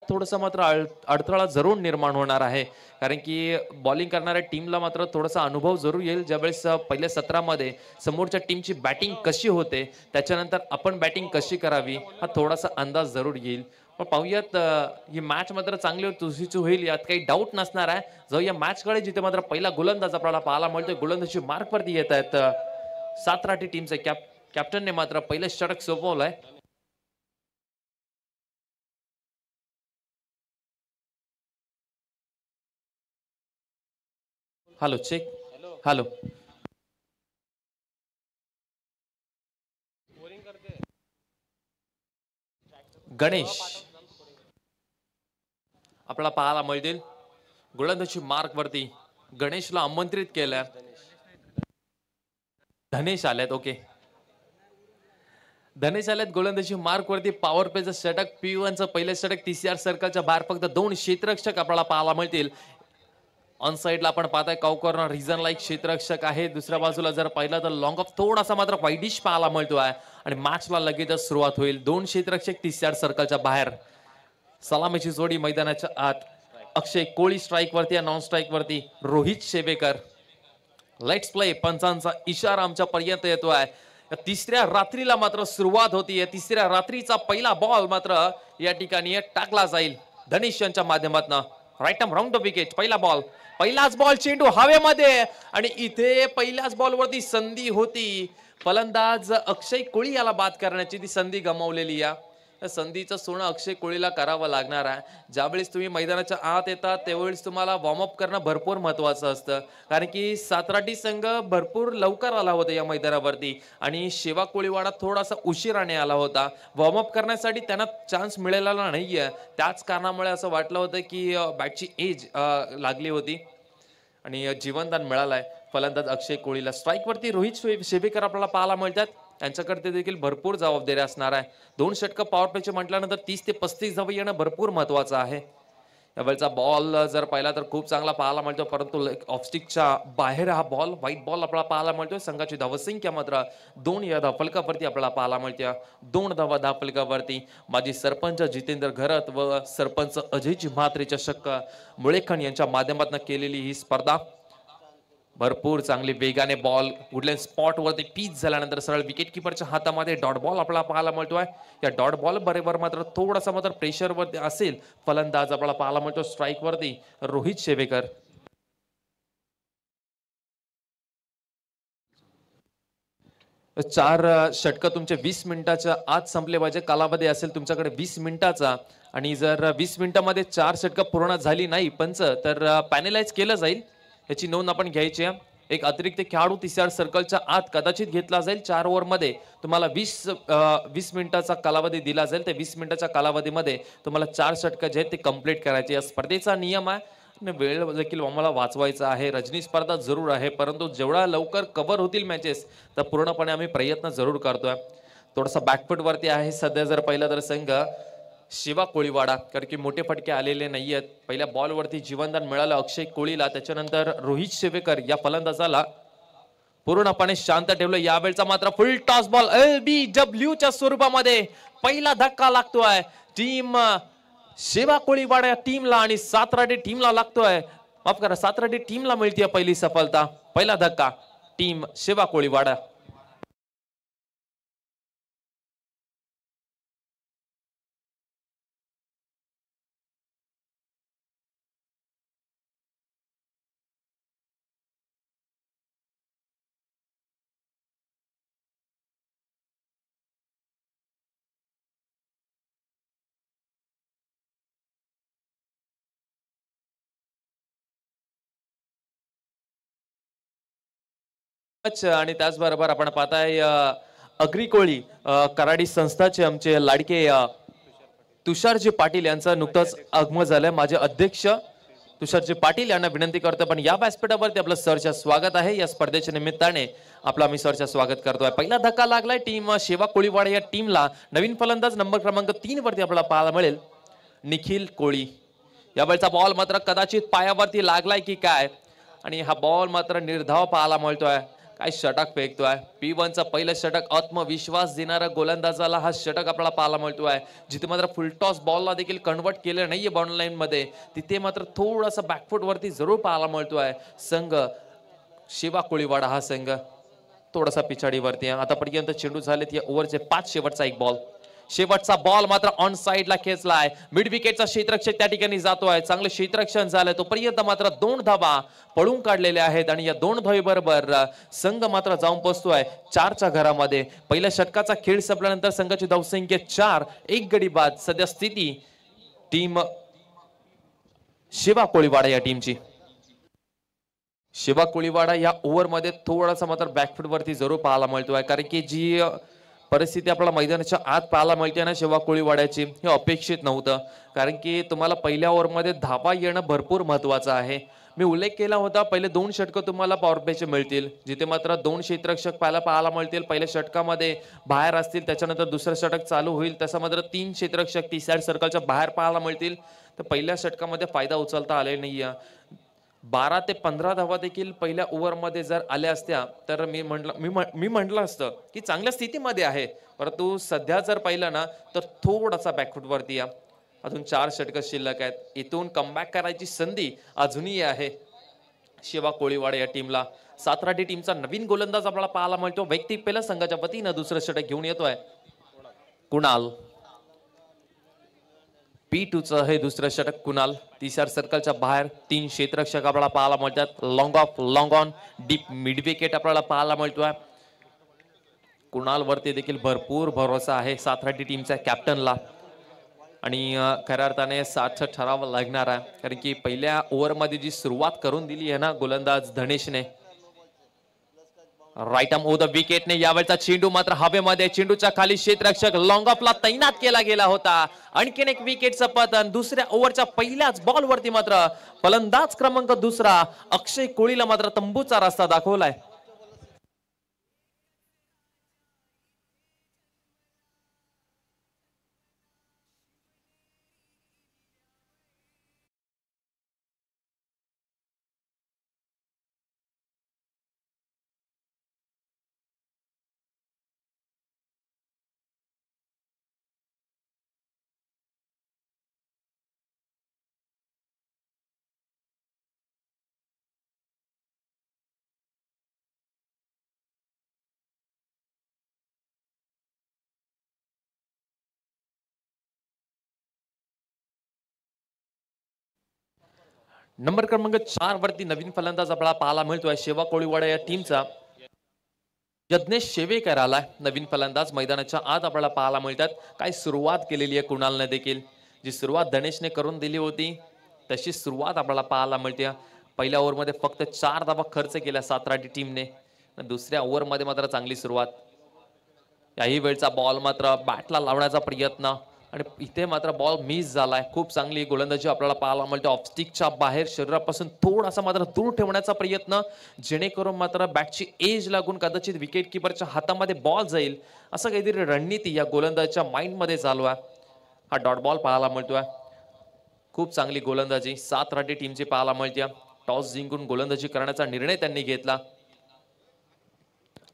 थोडंसं मात्र अडथळा जरूर निर्माण होणार आहे, कारण की बॉलिंग करणाऱ्या टीमला मात्र थोडासा अनुभव जरूर येईल. ज्यावेळेस पहिल्या सत्रामध्ये समोरच्या टीमची बॅटिंग कशी होते, त्याच्यानंतर आपण बॅटिंग कशी करावी हा थोडासा अंदाज जरूर येईल. पण पाहूयात, ही मॅच मात्र चांगली तुझीची होईल यात काही डाऊट नसणार आहे. जाऊया मॅचकडे, जिथे मात्र पहिला गोलंदाज आपल्याला पाहायला मिळतोय. गोलंदाजी मार्कवरती येत आहेत सातराटी टीमचे कॅप्टनने मात्र पहिले षटक सोपवलंय. Hello check. हॅलो गणेश आपल्याला पाहायला मिळतील. गोलंदाजी मार्क वरती गणेशला आमंत्रित केलं. धनेश आलेत. ओके, धनेश आलेत गोलंदाजी मार्क वरती. पॉवर प्लेचं षटक, P1चं पहिलं षटक. TCR सर्कलच्या बाहेर फक्त 2 क्षेत्ररक्षक आपल्याला पाहायला मिळतील. ऑन साइडला आपण पाहताय काउकॉर्नर रिजनला एक क्षेत्ररक्षक आहे. दुसऱ्या बाजूला जर पाहिलं तर लॉंग ऑफ थोडासा मात्र वाईडिश पाहायला मिळतो आहे. आणि मॅचला लगेचच सुरुवात होईल. 2 क्षेत्ररक्षक TCR सर्कलच्या बाहेर. सलामीची जोडी मैदानाच्या आत. अक्षय कोळी स्ट्राईक वरती, नॉन स्ट्राईक वरती रोहित शेवेकर. Let's play. पंचांचा इशारा आमच्या पर्यंत येतो आहे. तिसऱ्या रात्रीला मात्र सुरुवात होती. तिसऱ्या रात्रीचा पहिला बॉल मात्र या ठिकाणी टाकला जाईल धनेश यांच्या माध्यमातून. Right arm round the wicket. पहिला बॉल, पहिलाच बॉल, चेंडू हवेमध्ये. आणि इथे पहिल्याच बॉलवरती संधी होती. फलंदाज अक्षय कोळी याला बाद करण्याची ती संधी गमावलेली आहे. संधीचं सोनं अक्षय कोळीला करावं लागणार आहे. ज्यावेळेस तुम्ही मैदानाच्या आत येतात त्यावेळेस तुम्हाला वॉर्मअप करणं भरपूर महत्वाचं असतं, कारण की सातराटी संघ भरपूर लवकर आला होता या मैदानावरती आणि शेवा कोळीवाडा थोडासा उशिराने आला होता. वॉर्मअप करण्यासाठी त्यांना चान्स मिळालेला नाहीये. त्याच कारणामुळे असं वाटलं होतं की बॅटची एज लागली होती आणि जीवनदान मिळालंय फलंदाज अक्षय कोळीला. स्ट्राईक वरती रोहित शेवेकर आपल्याला पाहायला मिळतात. त्यांच्याकडे देखील भरपूर जबाबदारी असणार आहे. 2 षटक पॉवर प्लेचे म्हटल्यानंतर 30 ते 35 धावा येणं भरपूर महत्वाचं आहे. यावेळचा बॉल जर पाहिला तर खूप चांगला पाहायला मिळतो, परंतु ऑफस्टिकच्या बाहेर हा बॉल, व्हाईट बॉल आपल्याला पाहायला मिळतोय. संघाची धावसंख्या मात्र 2 या धावफलकावरती आपल्याला पाहायला मिळते. 2 धावा धावफलकावरती. माजी सरपंच जितेंद्र घरत व सरपंच अजय म्हात्रे चषक मुळेखन यांच्या माध्यमातून केलेली ही स्पर्धा. भरपूर चांगली वेगाने बॉल वुडलँड स्पॉट वरती पीच झाल्यानंतर सरळ विकेट किपरच्या हातामध्ये डॉट बॉल आपल्याला पाहायला मिळतोय. या डॉट बॉल बरोबर मात्र थोडासा मात्र प्रेशर वरती असेल फलंदाज आपल्याला पाहायला मिळतो स्ट्राईक वरती रोहित शेवेकर. चार षटक तुमचे 20 मिनिटाच्या आत संपले पाहिजे. कालावधी असेल तुमच्याकडे 20 मिनिटाचा आणि जर 20 मिनिटांमध्ये 4 षटक पूर्ण झाली नाही पंच तर पॅनलाइज केलं जाईल. याची नोंद आपण घ्यायची आहे. एक अतिरिक्त खेळाडू TCR सर्कलच्या आत कदाचित घेतला जाईल. 4 ओव्हरमध्ये तुम्हाला 20 मिनिटाचा कालावधी दिला जाईल. त्या 20 मिनिटाच्या कालावधीमध्ये तुम्हाला 4 षटक जे आहेत ते कंप्लीट करायचे. या स्पर्धेचा नियम आहे आणि वेळ देखील आम्हाला वाचवायचा आहे. रजनी स्पर्धा जरूर आहे, परंतु जेवढा लवकर कव्हर होतील मॅचेस तर पूर्णपणे आम्ही प्रयत्न जरूर करतोय. थोडासा बॅकफुट वरती आहे सध्या जर पाहिलं तर संघ शिवा कोळीवाडा, कारण की मोठे फटके आलेले नाहीयेत. पहिल्या बॉलवरती जीवनदान मिळालं अक्षय कोळीला. त्याच्यानंतर रोहित शेवेकर या फलंदाजाला पूर्णपणे शांत ठेवलं. यावेळचा मात्र फुल टॉस बॉल LBW च्या स्वरूपामध्ये पहिला धक्का लागतोय टीम शिवा कोळीवाडा टीमला आणि सातराटी टीमला लागतोय. माफ करा, सातराटी टीमला मिळते पहिली सफलता. पहिला धक्का टीम शिवा कोळीवाडा. आणि त्याचबरोबर आपण पाहताय अग्री कोळी कराडी संस्थाचे आमचे लाडके तुषारजी पाटील यांचं नुकतंच आगमन झालंय. माझे अध्यक्ष तुषारजी पाटील यांना विनंती करतो पण या व्यासपीठावरती आपलं सरच्या स्वागत आहे. या स्पर्धेच्या निमित्ताने आपलं आम्ही सरच्या स्वागत करतोय. पहिला धक्का लागलाय टीम शेवा कोळीवाडा या टीमला. नवीन फलंदाज नंबर क्रमांक 3 वरती आपल्याला पाहायला मिळेल निखिल कोळी. यावेळचा बॉल मात्र कदाचित पायावरती लागलाय की काय आणि हा बॉल मात्र निर्धाव पाहायला मिळतोय, काय षटक फेकतोय P1चा पहिलं षटक आत्मविश्वास देणारा गोलंदाजाला हा षटक आपल्याला पाहायला मिळतोय जिथे मात्र फुलटॉस बॉलला देखील कन्वर्ट केलं नाहीये बाउंड्री लाईन मध्ये तिथे मात्र थोडासा बॅकफुट वरती जरूर पाहायला मिळतोय संघ शिवा कोळीवाडा हा संघ थोडासा पिछाडीवरती आहे आतापर्यंत चेंडू झालेत या ओव्हरचे 5 शेवटचा एक बॉल शेवटचा बॉल मात्र ऑन साइडला खेचलाय मिड विकेटचा क्षेत्ररक्षक त्या ठिकाणी जातोय चांगलं क्षेत्ररक्षण झालंय तोपर्यंत मात्र 2 धावा पळून काढलेल्या आहेत आणि या 2 धावेबरोबर संघ मात्र जाऊन पोहोचतोय 4च्या घरामध्ये पहिल्या षटकाचा खेळ संपल्यानंतर संघाची धावसंख्या 4 एक गडी बाद सध्या स्थिती टीम शिवा कोळीवाडा या टीमची शिवा कोळीवाडा या ओव्हर मध्ये थोडासा मात्र बॅकफुट वरती जरूर पाहायला मिळतोय कारण की जी परिस्थिती आपल्याला मैदानाच्या आत पाहायला मिळते ना शिवा कोळीवाड्याची हे अपेक्षित नव्हतं कारण की तुम्हाला पहिल्या ओव्हर मध्ये धावा येणं भरपूर महत्वाचं आहे मी उल्लेख केला होता पहिले 2 षटक तुम्हाला पॉवर प्लेचे मिळतील जिथे मात्र 2 क्षेत्ररक्षक पाहायला मिळतील पहिल्या षटकामध्ये बाहेर असतील त्याच्यानंतर दुसरं षटक चालू होईल तसं मात्र 3 क्षेत्ररक्षक तिसऱ्या सर्कलच्या बाहेर पाहायला मिळतील तर पहिल्या षटकामध्ये फायदा उचलता आले नाहीये 12 ते 15 धावा देखील पहिल्या ओव्हर मध्ये जर आल्या असत्या तर मी म्हटलं असतं की चांगल्या स्थितीमध्ये आहे परंतु सध्या जर पाहिलं ना तर थोडासा बॅकफुट वरती या अजून 4 षटक शिल्लक आहेत इथून कमबॅक करायची संधी अजूनही आहे शिवा कोळीवाडा या टीमला सातराटी टीमचा नवीन गोलंदाज आपल्याला पाहायला मिळतो वैयक्तिक पहिल्या संघाच्या वतीनं दुसरं षटक घेऊन येतोय कुणाल P2चं हे दुसरं षटक कुणाल तिसऱ्या सर्कलच्या बाहेर 3 क्षेत्ररक्षक आपल्याला पाहायला मिळतात long on deep mid wicket आपल्याला पाहायला मिळतोय कुणाल वरती देखील भरपूर भरोसा आहे सातराटी टीमच्या कॅप्टनला आणि खऱ्या अर्थाने 60 ठराव लागणार आहे कारण की पहिल्या ओव्हर मध्ये जी सुरुवात करून दिली आहे ना गोलंदाज धनेशने राईट आर्म ओव्हर द विकेटने यावेळचा चेंडू मात्र हवेमध्ये चेंडूच्या खाली क्षेत्ररक्षक लॉंग ऑफला तैनात केला गेला होता आणखीन एक विकेटचं पतन दुसऱ्या ओव्हरच्या पहिल्याच बॉल वरती मात्र फलंदाज क्रमांक दुसरा अक्षय कोळीला मात्र तंबूचा रस्ता दाखवलाय नंबर क्रमांक 4 वरती नवीन फलंदाज आपल्याला पाहायला मिळतोय शिवा कोळीवाडा या टीमचा यज्ञेश शेवेकर आलाय नवीन फलंदाज मैदानाच्या आत आपल्याला पाहायला मिळतात काय सुरुवात केलेली आहे कुणालने देखील जी सुरुवात धनेशने करून दिली होती तशी सुरुवात आपल्याला पाहायला मिळते पहिल्या ओव्हर मध्ये फक्त 4 धावा खर्च केल्या सातराटी टीमने दुसऱ्या ओव्हर मध्ये मात्र चांगली सुरुवात याही वेळचा बॉल मात्र बॅटला लावण्याचा प्रयत्न आणि इथे मात्र बॉल मिस झालाय खूप चांगली गोलंदाजी आपल्याला पाहायला मिळते ऑफस्टिकच्या बाहेर शरीरापासून थोडासा मात्र दूर ठेवण्याचा प्रयत्न जेणेकरून मात्र बॅटची एज लागून कदाचित विकेट किपरच्या हातामध्ये बॉल जाईल असं काहीतरी रणनीती या गोलंदाजच्या माइंड मध्ये चालू आहे हा डॉट बॉल पाहायला मिळतोय खूप चांगली गोलंदाजी सातराटी टीमची पाहायला मिळते टॉस जिंकून गोलंदाजी करण्याचा निर्णय त्यांनी घेतला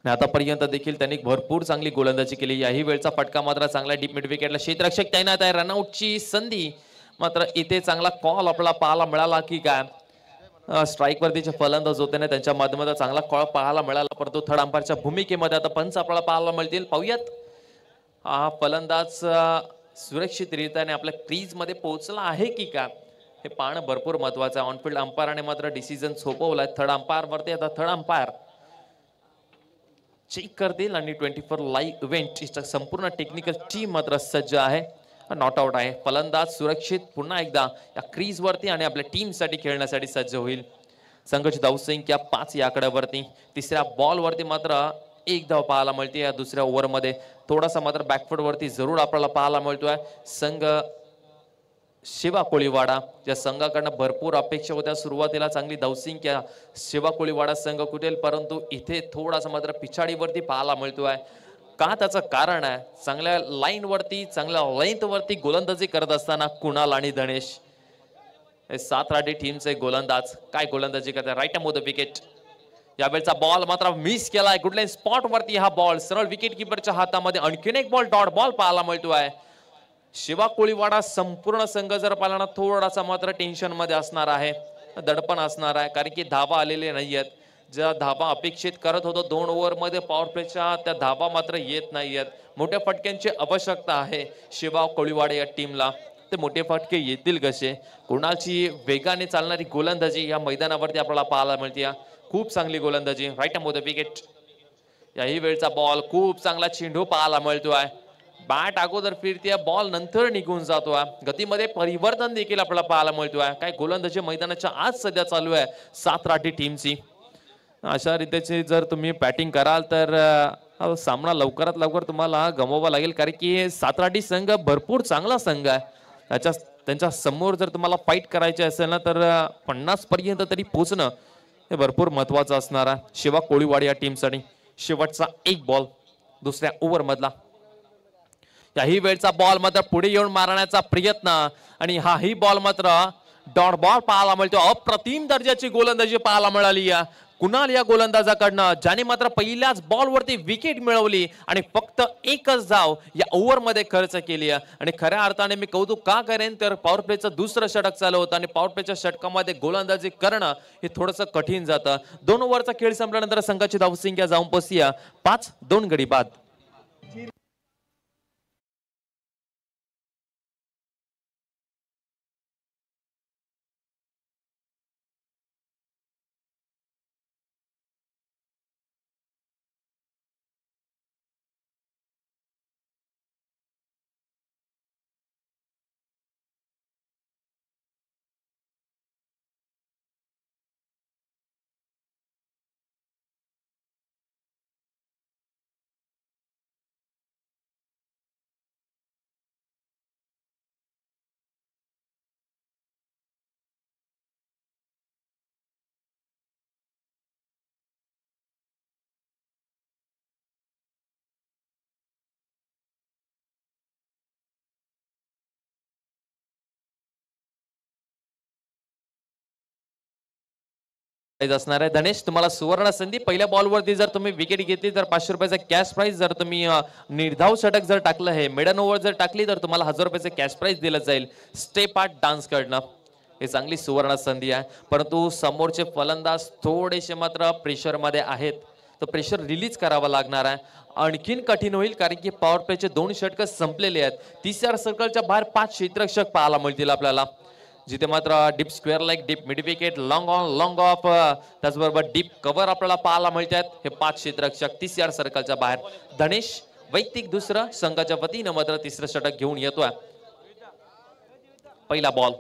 आतापर्यंत देखील त्यांनी भरपूर चांगली गोलंदाजी केली याही वेळचा फटका मात्र चांगला डीप मिड विकेटला क्षेत्ररक्षक तैनात आहे रनआउटची संधी मात्र इथे चांगला कॉल आपल्याला पाहायला मिळाला की काय स्ट्राईक वरतीचे फलंदाज होते ना त्यांच्या माध्यमातून चांगला कॉल पाहायला मिळाला परंतु थर्ड अंपायरच्या भूमिकेमध्ये आता पंच आपल्याला पाहायला मिळतील पाहूयात हा फलंदाज सुरक्षितरित्याने आपल्या क्रीज मध्ये पोहोचला आहे की काय हे पाहणं भरपूर महत्वाचं आहे ऑनफिल्ड अंपायरने मात्र डिसिजन सोपवलाय थर्ड अंपायर वरती आता थर्ड अंपायर चेक करतील आणि 24 लाईव्ह इव्हेंट संपूर्ण टेक्निकल टीम मात्र सज्ज आहे नॉट आउट आहे फलंदाज सुरक्षित पुन्हा एकदा या क्रीज वरती आणि आपल्या टीम साठी खेळण्यासाठी सज्ज होईल संघाची धावसंख्या 5 या आकड्यावरती तिसऱ्या बॉल वरती मात्र 1 धाव पाहायला मिळते या दुसऱ्या ओव्हर मध्ये थोडासा मात्र बॅकफुट वरती जरूर आपल्याला पाहायला मिळतोय संघ शिवा कोळीवाडा या संघाकडनं भरपूर अपेक्षा होत्या सुरुवातीला चांगली धावसंख्या शिवा कोळीवाडा संघ कुठेल परंतु इथे थोडासा मात्र पिछाडीवरती पाहायला मिळतोय का त्याचं कारण आहे चांगल्या लाईन वरती चांगल्या लेंथ वरती गोलंदाजी करत असताना कुणाल आणि धनेश हे सातराटी टीमचे गोलंदाज काय गोलंदाजी करतात right arm over the wicket यावेळचा बॉल मात्र मिस केलाय. गुडलाईन स्पॉट वरती हा बॉल सरळ विकेट किपरच्या हातामध्ये. आणखीन एक बॉल डॉट बॉल पाहायला मिळतोय. शिवा कोळीवाडा संपूर्ण संघ जर पाहिला ना थोडासा मात्र टेन्शन मध्ये असणार आहे, दडपण असणार आहे, कारण की धाबा आलेले नाहीयेत. ज्या धाबा अपेक्षित करत होतो 2 ओव्हर मध्ये पॉवर प्लेच्या, त्या धाबा मात्र येत नाहीयेत. मोठ्या फटक्यांची आवश्यकता आहे शिवा कोळीवाडा या टीमला. ते मोठे फटके येतील कसे? कोणाची वेगाने चालणारी गोलंदाजी या मैदानावरती आपल्याला पाहायला मिळते. खूप चांगली गोलंदाजी. राईट मध्ये विकेट. याही वेळचा बॉल खूप चांगला चेंडू पाहायला मिळतोय. बॅट अगोदर फिरते, बॉल नंतर निघून जातोय. गतीमध्ये परिवर्तन देखील आपल्याला पाहायला मिळतोय. काय गोलंदाजी मैदानाच्या आज सध्या चालू आहे सातराटी टीमची. अशा रीतीची जर तुम्ही बॅटिंग कराल तर सामना लवकरात लवकर तुम्हाला गमवावा लागेल, कारण की सातराटी संघ भरपूर चांगला संघ आहे. त्यांच्या समोर जर तुम्हाला फाईट करायची असेल ना तर 50 पर्यंत तरी पोहोचणं हे भरपूर महत्वाचं असणार आहे शिवा कोळीवाडा या टीमसाठी. शेवटचा एक बॉल दुसऱ्या ओव्हर मधला. याही वेळचा बॉल मात्र पुढे येऊन मारण्याचा प्रयत्न, आणि हाही बॉल मात्र डॉट बॉल पाहायला मिळतो. अप्रतिम दर्जाची गोलंदाजी पाहायला मिळाली कुणाल या गोलंदाजाकडनं, ज्याने मात्र पहिल्याच बॉल वरती विकेट मिळवली आणि फक्त एकच धाव या ओव्हर मध्ये खर्च केली. आणि खऱ्या अर्थाने मी कौतुक का करेन तर पॉवर प्लेचं दुसरं षटक चालू होतं आणि पॉवर प्लेच्या षटकामध्ये गोलंदाजी करणं हे थोडंसं कठीण जातं. 2 ओव्हरचा खेळ संपल्यानंतर संघाची धावसंख्या जाऊन पोहोचली 5-2 गडी बाद. असणार आहे. धनेश, तुम्हाला सुवर्ण संधी. पहिल्या बॉलवरती जर तुम्ही विकेट घेतली तर 500 रुपयाचा कॅश प्राइज. जर तुम्ही निर्धाव षटक जर टाकलं, हे मेडन ओव्हर जर टाकली तर तुम्हाला 1000 रुपयाचे कॅश प्राइज दिलं जाईल स्टेप आर्ट डान्स करणं. हे चांगली सुवर्ण संधी आहे, परंतु समोरचे फलंदाज थोडेसे मात्र प्रेशर मध्ये आहेत. तर प्रेशर रिलीज करावा लागणार आहे. आणखीन कठीण होईल, कारण की पॉवर प्लेचे 2 षटक संपलेले आहेत. तिसऱ्या सर्कलच्या बाहेर 5 क्षेत्ररक्षक पाहायला मिळतील आपल्याला, जिथे मात्र deep square like, deep mid wicket, long on long of, त्याचबरोबर डीप कव्हर आपल्याला पाहायला मिळतात. हे 5 क्षेत्ररक्षक 30 यार्ड सर्कलच्या बाहेर. धनेश वैयक्तिक दुसरं, संघाच्या वतीनं मात्र तिसरं षटक घेऊन येतोय. पहिला ball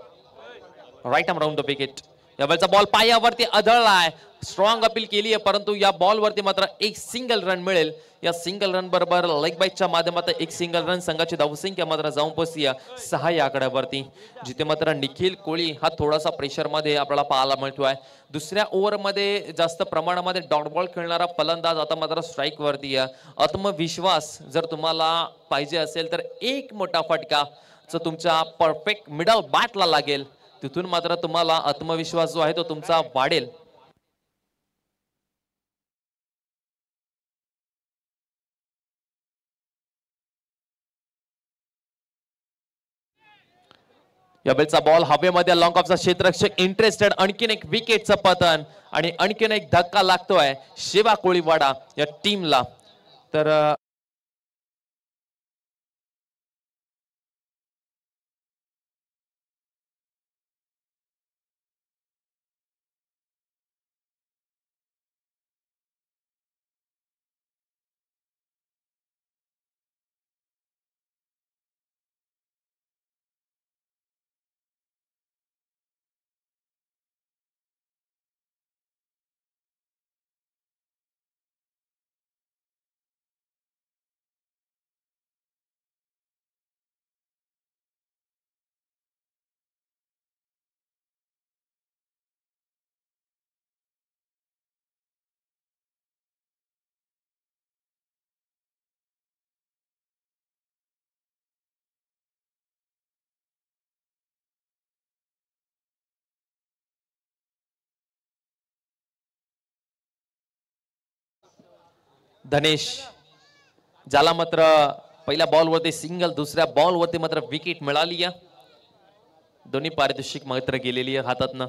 right arm round the wicket. यावेळचा बॉल पायावरती आदळलाय. स्ट्रॉंग अपील केली आहे, परंतु या बॉल वरती मात्र एक सिंगल रन मिळेल. या सिंगल रन बरोबर लेग बाईटच्या माध्यमातून एक सिंगल रन संघाची धावसंख्या मात्र जाऊन पोहोचली 6 या आकड्यावरती, जिथे मात्र निखिल कोळी हा थोडासा प्रेशर मध्ये आपल्याला पाहायला मिळतोय. दुसऱ्या ओव्हर मध्ये जास्त प्रमाणामध्ये डॉट बॉल खेळणारा फलंदाज आता मात्र स्ट्राईक वरती आहे. आत्मविश्वास जर तुम्हाला पाहिजे असेल तर एक मोठा फटका जो तुमच्या परफेक्ट मिडल बॅटला लागेल, तिथून मात्र तुम्हाला आत्मविश्वास जो आहे तो तुमचा वाढेल. यावेळचा बॉल हवेमध्ये, लॉंग ऑफचा क्षेत्ररक्षक इंटरेस्टेड. आणखीन एक विकेटचं पतन आणि आणखीन एक धक्का लागतोय शिवा कोळीवाडा या टीमला. तर धनेश ज्याला मात्र पहिल्या बॉलवरती सिंगल, दुसऱ्या बॉलवरती मात्र विकेट मिळाली आहे. दोन्ही पारितोषिक मात्र गेलेली आहे हातातनं.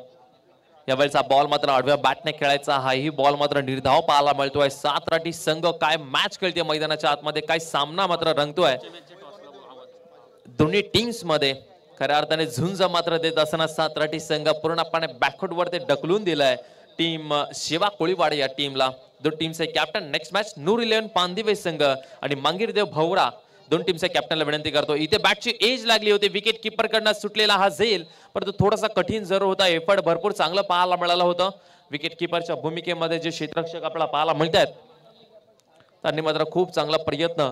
यावेळेचा बॉल मात्र आडव्या बॅटने खेळायचा. हाही बॉल मात्र निर्धाव पाहायला मिळतोय. 7 राठी संघ काय मॅच खेळते मैदानाच्या आतमध्ये, काय सामना मात्र रंगतोय. दोन्ही टीम्स मध्ये खऱ्या अर्थाने झुंज मात्र देत असताना 7 राठी संघ पूर्णपणे बॅकवर्ड वरती ढकलून दिलाय टीम शिवा कोळीवाडे या टीमला. दोन टीमचे कॅप्टन नेक्स्ट मॅच नूर 11 पांदिवे संघ आणि मंगीरदेव भवरा दोन टीमच्या कॅप्टनला विनंती करतो. इथे बॅटची एज लागली होती, विकेट किपर कडनं सुटलेला हा झेल, परंतु थोडासा कठीण जरूर होता. एफर्ट भरपूर चांगलं पाहायला मिळालं होतं. विकेट किपरच्या भूमिकेमध्ये जे क्षेत्ररक्षक आपल्याला पाहायला मिळतात त्यांनी मात्र खूप चांगला प्रयत्न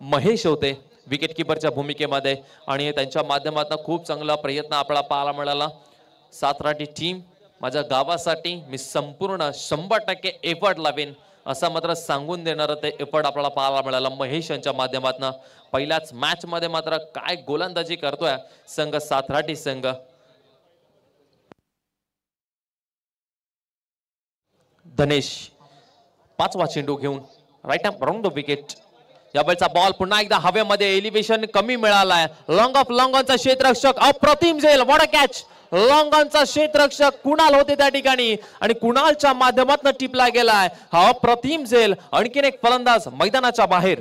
महेश होते विकेट किपरच्या भूमिकेमध्ये आणि त्यांच्या माध्यमातून खूप चांगला प्रयत्न आपल्याला पाहायला मिळाला. 7 राठी टीम माझ्या गावासाठी मी संपूर्ण 100% एफर्ट लावेन असं मात्र सांगून देणार ते एफर्ट आपल्याला पाहायला मिळाला महेश यांच्या माध्यमातून. पहिल्याच मॅच मध्ये मात्र काय गोलंदाजी करतोय संघ 7 राठी संघ. धनेश 5वा चेंडू घेऊन right hand round the wicket. यावेळचा बॉल पुन्हा एकदा हवेमध्ये, एलिव्हेशन कमी मिळालाय. लॉंग ऑफ लॉंग ऑनचा क्षेत्ररक्षक अप्रतिम झेल, व्हॉट अ कॅच. लॉंग ऑनचा क्षेत्ररक्षक कुणाल होते त्या ठिकाणी आणि कुणालच्या माध्यमातून टिपला गेलाय हा अप्रतिम झेल. आणखीन एक फलंदाज मैदानाच्या बाहेर.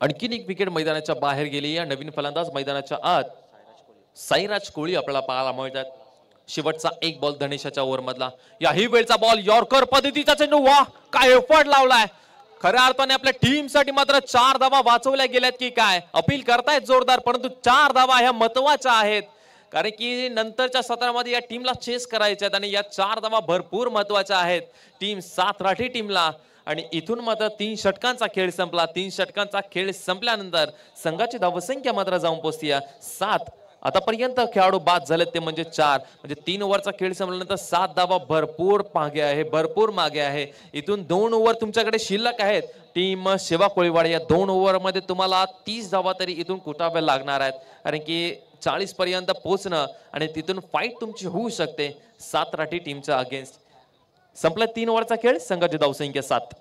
आणखीन एक विकेट मैदानाच्या बाहेर गेली. या नवीन फलंदाज मैदानाच्या आत साईराज कोळी आपल्याला पाहायला मिळतात. शेवटचा एक बॉल धनेशाच्या ओव्हर मधला. याही वेळचा बॉल यॉर्कर पद्धतीचा चेंडू. वाह काय एफर्ट लावलाय. खऱ्या अर्थाने आपल्या टीम साठी मात्र 4 धावा वाचवल्या गेल्यात की काय. अपील करतायत जोरदार, परंतु 4 धावा ह्या महत्वाच्या आहेत कारण की नंतरच्या सत्रामध्ये या टीमला चेस करायच्या आहेत आणि या 4 धावा भरपूर महत्वाच्या आहेत टीम 7 राठी टीमला. आणि इथून मात्र 3 षटकांचा खेळ संपला. 3 षटकांचा खेळ संपल्यानंतर संघाची धावसंख्या मात्र जाऊन पोहोचली 7. आतापर्यंत खेळाडू बाद झालेत ते म्हणजे 4. म्हणजे 3 ओव्हरचा खेळ संपल्यानंतर 7 धावा भरपूर मागे आहे, भरपूर मागे आहे. इथून 2 ओव्हर तुमच्याकडे शिल्लक आहेत. टीम शिवा कोळीवाडे या 2 ओव्हर मध्ये तुम्हाला 30 धावा तरी इथून कुटाव्या लागणार आहेत कारण की 40 पर्यंत पोहोचणं आणि तिथून फाईट तुमची होऊ शकते 7 राठी टीमच्या अगेन्स्ट. संपला 3 ओव्हरचा खेळ, संघाची धावसंख्या 7.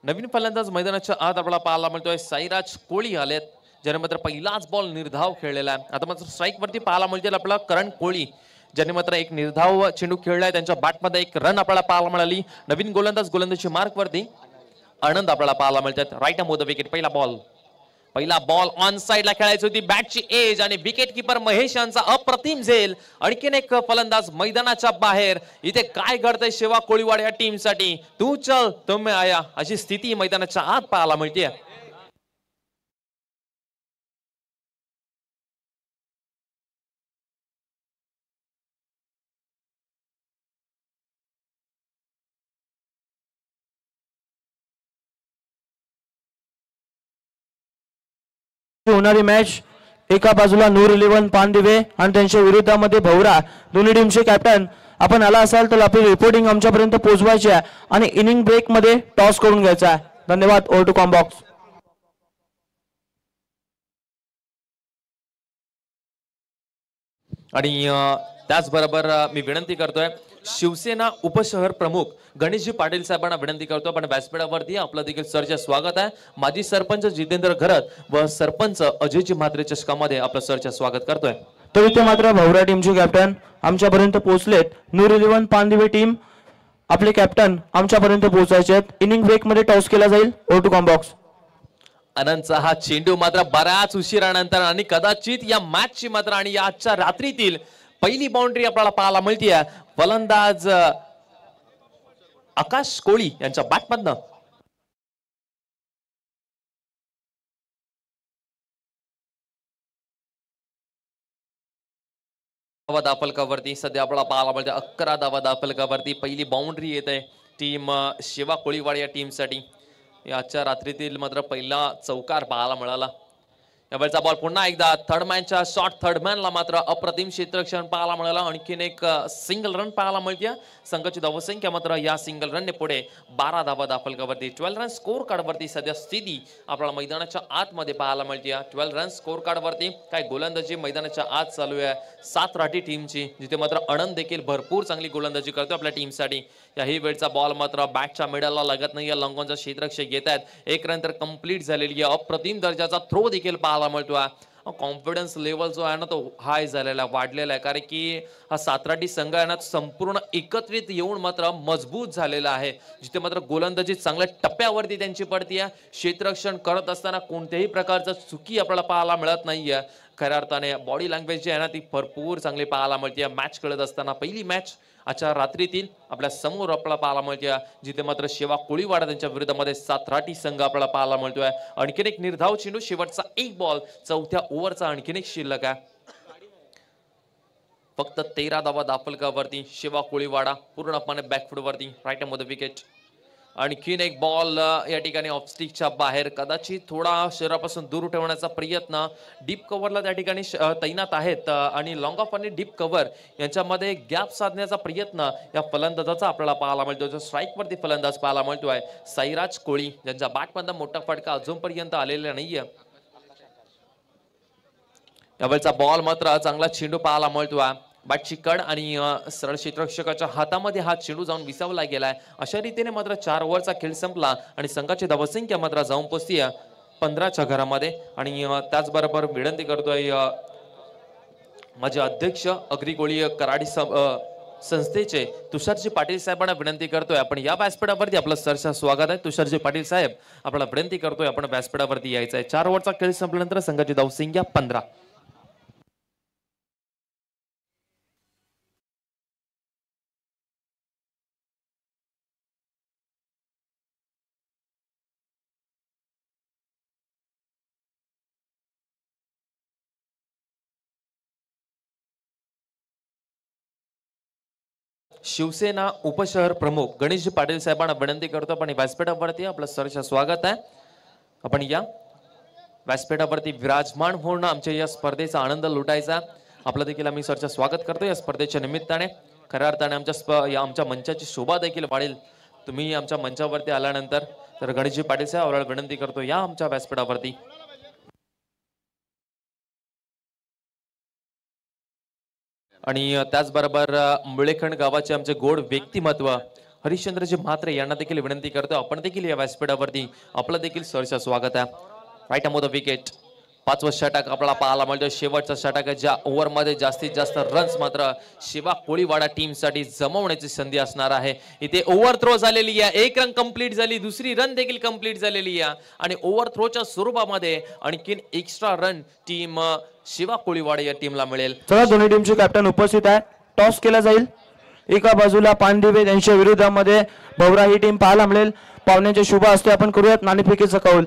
नवीन फलंदाज मैदानाच्या आत आपल्याला पाहायला मिळतोय साईराज कोळी आलेत, ज्याने मात्र पहिलाच बॉल निर्धाव खेळलेला आहे. आता मात्र स्ट्राईक वरती पाहायला मिळतील आपल्याला करण कोळी, ज्याने मात्र एक निर्धाव चेंडू खेळलाय. त्यांच्या बॅटमध्ये एक रन आपल्याला पाहायला मिळाली. नवीन गोलंदाजी मार्क वरती आनंद आपल्याला पाहायला मिळतात. राईट मोद विकेट. पहिला बॉल ऑन साइडला खेळायची होती. बॅटची एज आणि विकेट किपर महेश यांचा अप्रतिम झेल. आणखीन एक फलंदाज मैदानाच्या बाहेर. इथे काय घडतंय शिवा कोळीवाडे या टीम साठी. तू चल तुम आया अशी स्थिती मैदानाच्या आत पाहायला मिळते. होणारी मॅच एका बाजूला नूर 11 पानदिवे आणि त्यांच्या विरुद्धामध्ये भवरा, दोन्ही टीमचे कॅप्टन. आपण आला असाल तर आपली रिपोर्टिंग आमच्यापर्यंत पोहोचवायची आहे आणि इनिंग ब्रेक मध्ये टॉस करून घ्यायचा आहे. धन्यवाद. Over to combox. आणि त्याचबरोबर मी विनंती करतोय शिवसेना उपशहर प्रमुख गणेशजी पाटील साहेबांना विनंती करतो. आपण व्यासपीठावरती आपलं देखील सरचे स्वागत आहे. माजी सरपंच जितेंद्र घरत व सरपंच अजयजी म्हात्रे चषकामध्ये आपलं सरचे स्वागत करतोय. तर इथे मात्र भवरा टीमचे कॅप्टन आमच्यापर्यंत पोहोचलेत. नूर 11 पानदिवे टीम आपले कॅप्टन आमच्यापर्यंत पोहोचायचे आहेत. इनिंग ब्रेक मध्ये टॉस केला जाईल. ओ टू कॉम बॉक्स. अनंतचा हा चेंडू मात्र बऱ्याच उशिरानंतर आणि कदाचित या मॅचची मात्र आणि या आजच्या रात्रीतील पहिली बाउंड्री आपल्याला पाहायला मिळते. फलंदाज आकाश कोळी यांच्या बॅटमधनं धावा दाफलकावरती सध्या आपल्याला पाहायला मिळते. 11 धावा दाफलकावरती पहिली बाउंड्री येत आहे टीम शिवा कोळीवाड या टीमसाठी. आजच्या रात्रीतील मात्र पहिला चौकार पाहायला मिळाला. यावेळचा बॉल पुन्हा एकदा थर्डमॅनच्या शॉट थर्डमॅनला मात्र अप्रतिम क्षेत्ररक्षण पाहायला मिळालं. आणखीन एक सिंगल रन पाहायला मिळते. संघाची धावसंख्या मात्र या सिंगल रनने पुढे 12 धावा दाफलकावरती. 12 रन स्कोर कार्डवरती सध्या स्थिती आपल्याला मैदानाच्या आतमध्ये पाहायला मिळते. 12 रन स्कोर कार्डवरती काय गोलंदाजी मैदानाच्या आत चालू आहे 7 राठी टीमची, जिथे मात्र आनंद देखील भरपूर चांगली गोलंदाजी करतो आपल्या टीमसाठी. याही वेळचा बॉल मात्र बॅटच्या मिडलला लागत नाही. लॉंगॉनचा क्षेत्ररक्षक येत आहेत. 1 रन तर कंप्लीट झालेली आहे. अप्रतिम दर्जाचा थ्रो देखील पाहायला मिळतोय. कॉन्फिडन्स लेवल जो आहे ना तो हाय झालेला वाढलेला आहे, कारण की हा सातराटी संघ आहे ना संपूर्ण एकत्रित येऊन मात्र मजबूत झालेला आहे, जिथे मात्र गोलंदाजी चांगल्या टप्प्यावरती त्यांची पडतीये. क्षेत्ररक्षण करत असताना कोणत्याही प्रकारचं चुकी आपल्याला पाहायला मिळत नाहीये. खऱ्या अर्थाने बॉडी लँग्वेज जी आहे ना ती भरपूर चांगली पाहायला मिळते. मॅच खेळत असताना पहिली मॅच आजच्या रात्रीतील आपल्या समोर आपल्याला पाहायला मिळते, जिथे मात्र शिवा कोळीवाडा त्यांच्या विरोधामध्ये सातराटी संघ आपल्याला पाहायला मिळतोय. आणखीन एक निर्धाव चेंडू, शेवटचा एक बॉल, चौथ्या ओव्हरचा आणखीन एक शिल्लक आहे. फक्त 13 धावा दाफलकावरती शिवा कोळीवाडा पूर्णपणे बॅकफुटवरती. राईट मध्ये विकेट. आणखीन एक बॉल या ठिकाणी ऑफस्टिकच्या बाहेर, कदाचित थोडा शरीरापासून दूर ठेवण्याचा प्रयत्न. डीप कव्हरला त्या ठिकाणी तैनात आहेत आणि लॉंग ऑफ आणि डीप कव्हर यांच्यामध्ये गॅप साधण्याचा प्रयत्न या फलंदाजाचा आपल्याला पाहायला मिळतो. जो स्ट्राईक वरती फलंदाज पाहायला मिळतोय साईराज कोळी, ज्यांच्या बॅटमधून मोठा फटका अजूनपर्यंत आलेला नाहीये. यावेळचा बॉल मात्र चांगला चेंडू पाहायला मिळतोय. बॅटची कड आणि सरळ क्षेत्ररक्षकाच्या हातामध्ये हा चेंडू जाऊन विसावला गेलाय. अशा रीतीने मात्र 4 ओव्हरचा खेळ संपला आणि संघाची धावसंख्या मात्र जाऊन पोहोचतीये 15च्या घरामध्ये. आणि त्याचबरोबर विनंती करतोय माझे अध्यक्ष अग्रिकोळी कराडी संस्थेचे तुषारजी पाटील साहेबांना विनंती करतोय आपण या व्यासपीठावरती आपलं सरसं स्वागत आहे. तुषारजी पाटील साहेब आपल्याला विनंती करतोय आपण व्यासपीठावरती यायचं आहे. 4 ओव्हरचा खेळ संपल्यानंतर संघाची धावसंख्या 15. शिवसेना उपशहर प्रमुख गणेशजी पाटील साहेबांना विनंती करतो आपण व्यासपीठावरती आपलं सरसं स्वागत आहे. आपण या व्यासपीठावरती विराजमान होऊन आमच्या या स्पर्धेचा आनंद लुटायचा. आपलं देखील आम्ही सरसं स्वागत करतो या स्पर्धेच्या निमित्ताने. खऱ्या अर्थाने आमच्या मंचाची शोभा देखील वाढेल तुम्ही आमच्या मंचावरती आल्यानंतर. तर गणेशजी पाटील साहेब आपल्याला विनंती करतो या आमच्या व्यासपीठावरती. आणि त्याचबरोबर मुळेखंड गावाचे आमचे गोड व्यक्तिमत्व हरिश्चंद्रजी म्हात्रे यांना देखील विनंती करतो आपण देखील या व्यासपीठावरती आपलं देखील सरसं स्वागत आहे. Write the wicket. 5वा षटक आपल्याला पाहायला मिळतो. शेवटचा षटक आहे ज्या ओव्हरमध्ये जास्तीत जास्त रन्स मात्र शिवा कोळीवाडा टीमसाठी जमवण्याची संधी असणार आहे. इथे ओव्हर थ्रो झालेली आहे. 1 रन कंप्लीट झाली, दुसरी रन देखील कंप्लीट झालेली आहे आणि ओव्हर थ्रोच्या स्वरूपामध्ये आणखीन extra run team Shiva Koliwada या टीमला मिळेल. चला दोन्ही टीमचे कॅप्टन उपस्थित आहे. टॉस केला जाईल. एका बाजूला पानदिवे यांच्या विरोधामध्ये भवरा ही टीम पाहायला मिळेल. पाहुण्यांचे शुभ असते आपण करूयात नाणेफेकीचा कौल.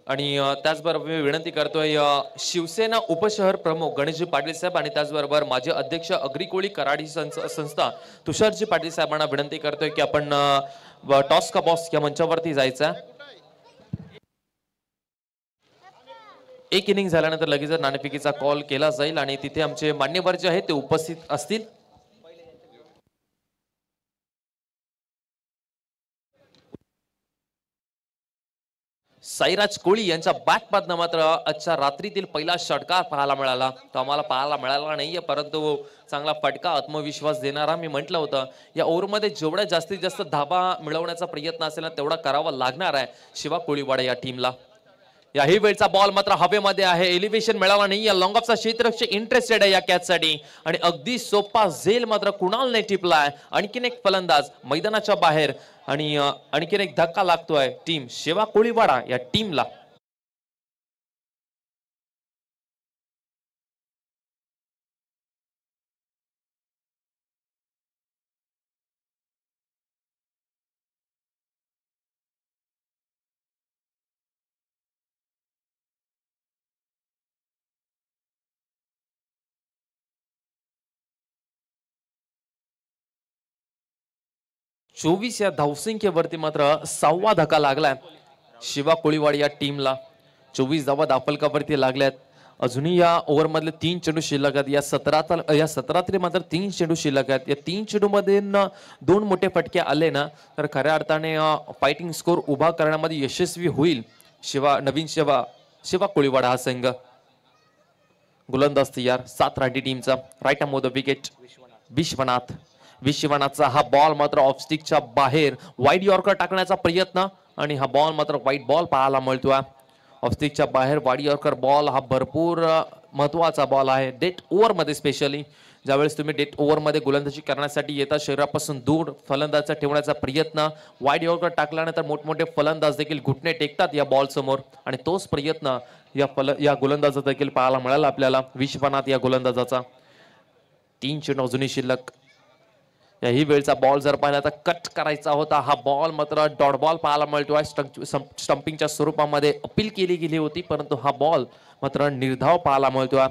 आणि त्याचबरोबर मी विनंती करतोय शिवसेना उपशहर प्रमुख गणेशजी पाटील साहेब आणि त्याचबरोबर माझे अध्यक्ष अग्रिकोळी कराडी संस्था तुषारजी पाटील साहेबांना विनंती करतोय की आपण टॉस का बॉस या मंचावरती जायचं. एक इनिंग झाल्यानंतर लगेच नाणेफेकीचा कॉल केला जाईल आणि तिथे आमचे मान्यवर जे आहेत ते उपस्थित असतील. साईराज कोळी यांच्या बॅटमधनं मात्र आजच्या रात्रीतील पहिला षटकार पाहायला मिळाला. तो आम्हाला पाहायला मिळाला नाहीये, परंतु चांगला फटका, आत्मविश्वास देणारा. मी म्हटलं होतं या ओव्हरमध्ये जेवढ्या जास्तीत जास्त धाबा मिळवण्याचा प्रयत्न असेल ना तेवढा करावा लागणार आहे शिवा कोळीवाडा या टीमला. याही वेळचा बॉल मात्र हवेमध्ये आहे, एलिव्हेशन मिळाला नाही. या लॉंग ऑफचा क्षेत्ररक्षक इंटरेस्टेड आहे या कॅच साठी आणि अगदी सोपा झेल मात्र कुणालने टिपलाय. आणखीन एक फलंदाज मैदानाच्या बाहेर आणि आणखीन एक धक्का लागतोय टीम शिवा कोळीवाडा या टीमला. चोवीस या धावसंख्येवरती मात्र 6वा धक्का लागलाय शिवा कोळीवाड या टीमला. 24 धावा धाफलकावरती लागल्यात. अजूनही या ओव्हर मधले 3 चेंडू शिल्लक आहेत. या 17 मात्र 3 चेंडू शिल्लक आहेत. या 3 चेंडू मध्ये 2 मोठे फटके आले ना तर खऱ्या अर्थाने फायटिंग स्कोर उभा करण्यामध्ये यशस्वी होईल शिवा कोळीवाडा हा संघ. गोलंदाज तयार 7 राठी टीमचा. राईट ऑन द विकेट विश्वनाथचा हा बॉल मात्र ऑफ स्टिकच्या बाहेर वाईड यॉर्कर टाकण्याचा प्रयत्न आणि हा बॉल मात्र वाईट बॉल पाहायला मिळतोय. ऑफ स्टिकच्या बाहेर वाईड यॉर्कर बॉल हा भरपूर महत्वाचा बॉल आहे डेट ओव्हर मध्ये. स्पेशली ज्यावेळेस तुम्ही डेट ओव्हर मध्ये गोलंदाजी करण्यासाठी येता शरीरापासून दूर फलंदाजाचा ठेवण्याचा प्रयत्न. वाईड यॉर्कर टाकल्यानंतर मोठमोठे फलंदाज देखील घुटणे टेकतात या बॉल समोर आणि तोच प्रयत्न या गोलंदाजाचा देखील पाहायला मिळाला आपल्याला. विश्वनाथ या गोलंदाजाचा. 3 चेंडू अजूनही शिल्लक. याही वेळचा बॉल जर पाहिला तर कट करायचा होता. हा बॉल मात्र डॉट बॉल पाहायला मिळतोय. स्टंपिंगच्या स्वरूपामध्ये अपील केली गेली होती, परंतु हा बॉल मात्र निर्धाव पाहायला मिळतोय.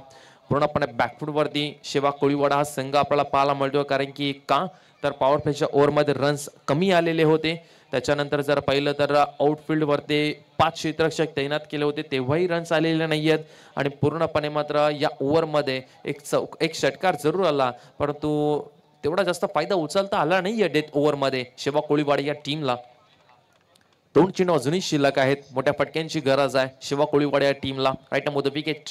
पूर्णपणे बॅकफूट वरती शिवा कोळीवाडा हा संघ आपल्याला पाहायला मिळतोय. कारण की का तर पॉवर प्लेच्या ओव्हरमध्ये रन्स कमी आलेले होते. त्याच्यानंतर जर पाहिलं तर आउटफील्ड वरती 5 क्षेत्ररक्षक तैनात केले होते, तेव्हाही रन्स आलेले नाहीयेत. आणि पूर्णपणे मात्र या ओव्हरमध्ये एक षटकार जरूर आला, परंतु तेवढा जास्त फायदा उचलता आला नाहीये डेथ ओव्हर मध्ये शिवा कोळीवाडा या टीमला. 2 चेंडू अजूनही शिल्लक आहेत. मोठ्या फटक्यांची गरज आहे शिवा कोळीवाडा या टीमला. Right on the wicket.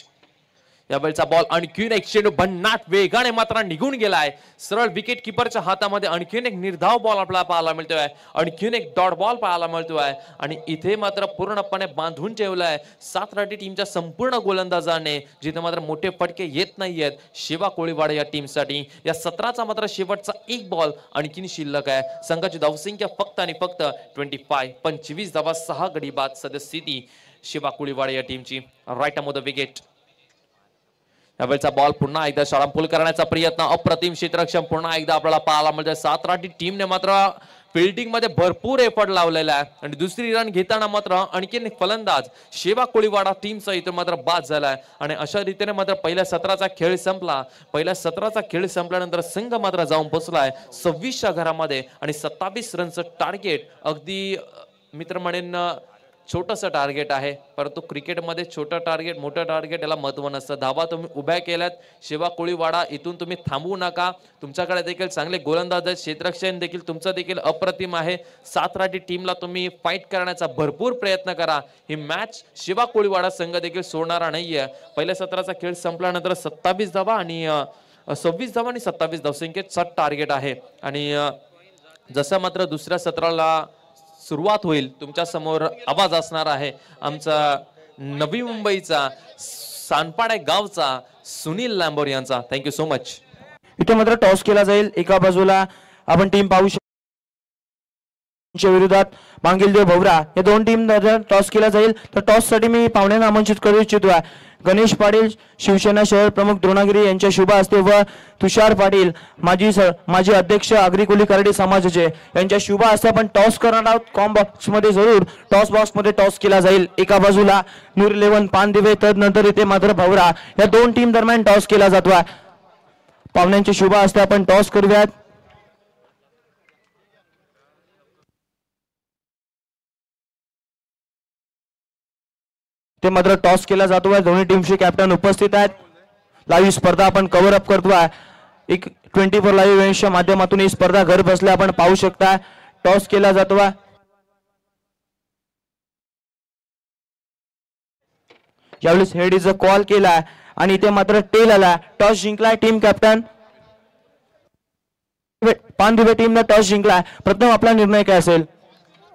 यावेळचा बॉल आणखीन एक चेंडू भन्नाट वेगाने मात्र निघून गेलाय. सरळ विकेट किपरच्या हातामध्ये आणखीन एक निर्धाव बॉल आपल्याला पाहायला मिळतोय. आणखीन एक डॉट बॉल पाहायला मिळतोय आणि इथे मात्र पूर्णपणे बांधून ठेवलाय 7 राठी टीमच्या संपूर्ण गोलंदाजाने, जिथे मात्र मोठे फटके येत नाहीयेत शिवा कोळीवाडा या टीमसाठी. या 17चा मात्र शेवटचा एक बॉल आणखीन शिल्लक आहे. संघाची धावसंख्या फक्त आणि फक्त 25 धावा 6 गडी बाद सदस्यती शिवा कोळीवाडा या टीमची. Right on the wicket. यावेळचा बॉल पुन्हा एकदा शाळांपूल करण्याचा प्रयत्न. अप्रतिम क्षेत्ररक्षण पुन्हा एकदा आपल्याला पाहायला मिळतोय. 7 राठी टीमने मात्र फिल्डिंग मध्ये भरपूर एफर्ट लावलेला आहे आणि दुसरी रन घेताना मात्र आणखीन एक फलंदाज शिवा कोळीवाडा टीमचा इथे मात्र बाद झालाय. आणि अशा रीतीने मात्र पहिल्या 17चा खेळ संपला. पहिल्या 17चा खेळ संपल्यानंतर संघ मात्र जाऊन पोहोचलाय 26च्या घरामध्ये आणि 27 रनचं टार्गेट. अगदी मित्र म्हणेन छोटंसं टार्गेट आहे, परंतु क्रिकेटमध्ये छोटं टार्गेट मोठं टार्गेट याला महत्व नसतं. धावा तुम्ही उभ्या केल्यात शिवा कोळीवाडा, इथून तुम्ही थांबवू नका. तुमच्याकडे देखील चांगले गोलंदाज आहेत. क्षेत्ररक्षण देखील तुमचं देखील अप्रतिम आहे. 7 राठी टीमला तुम्ही फाईट करण्याचा भरपूर प्रयत्न करा. ही मॅच शिवा कोळीवाडा संघ देखील सोडणारा नाहीये. पहिल्या 17चा खेळ संपल्यानंतर 27 धावा आणि 26 धावा आणि 27 धावसंख्येत 7 टार्गेट आहे. आणि जसं मात्र दुसऱ्या सत्राला सुरुवात होईल तुमच्या समोर आवाज असणार आहे आमचा नवी मुंबईचा सानपाडा गावचा सुनील लांबोर यांचा. Thank you so much. इथे मात्र टॉस केला जाईल. एका बाजूला आपण टीम पाहू शकतो विरोधात मांगिलदेव भवरा या 2 टीम टॉस केला जाईल. तर टॉस साठी मी पाहुण्यांना आमंत्रित करू इच्छितो. गणेश पाटील शिवसेना शहर प्रमुख द्रोणागिरी यांच्या शुभ हस्ते व तुषार पाटील माजी अध्यक्ष आग्रिकुली कराडी समाजाचे यांच्या शुभ हस्ते आपण टॉस करणार आहोत. कॉम बॉक्स मध्ये जरूर टॉस बॉक्स मध्ये टॉस केला जाईल. एका बाजूला नूर 11 पानदिवे, तदनंतर इथे मात्र भवरा या 2 टीम दरम्यान टॉस केला जातो. पाहुण्यांच्या शुभ हस्ते आपण टॉस करूयात. ते मात्र टॉस केला जातोय. दोन्ही टीमचे कॅप्टन उपस्थित आहेत. लाईव्ह स्पर्धा आपण कव्हर अप करतोय. एक 24 लाईव्ह इव्हेंट्सच्या माध्यमातून ही स्पर्धा घर बसल्या आपण पाहू शकता. टॉस केला जातोय. यावेळेस हेड इज अ कॉल केला आणि इथे मात्र टेल आला. टॉस जिंकलाय टीम कॅप्टन पानदिवे टीमने टॉस जिंकलाय. प्रथम आपला निर्णय काय असेल?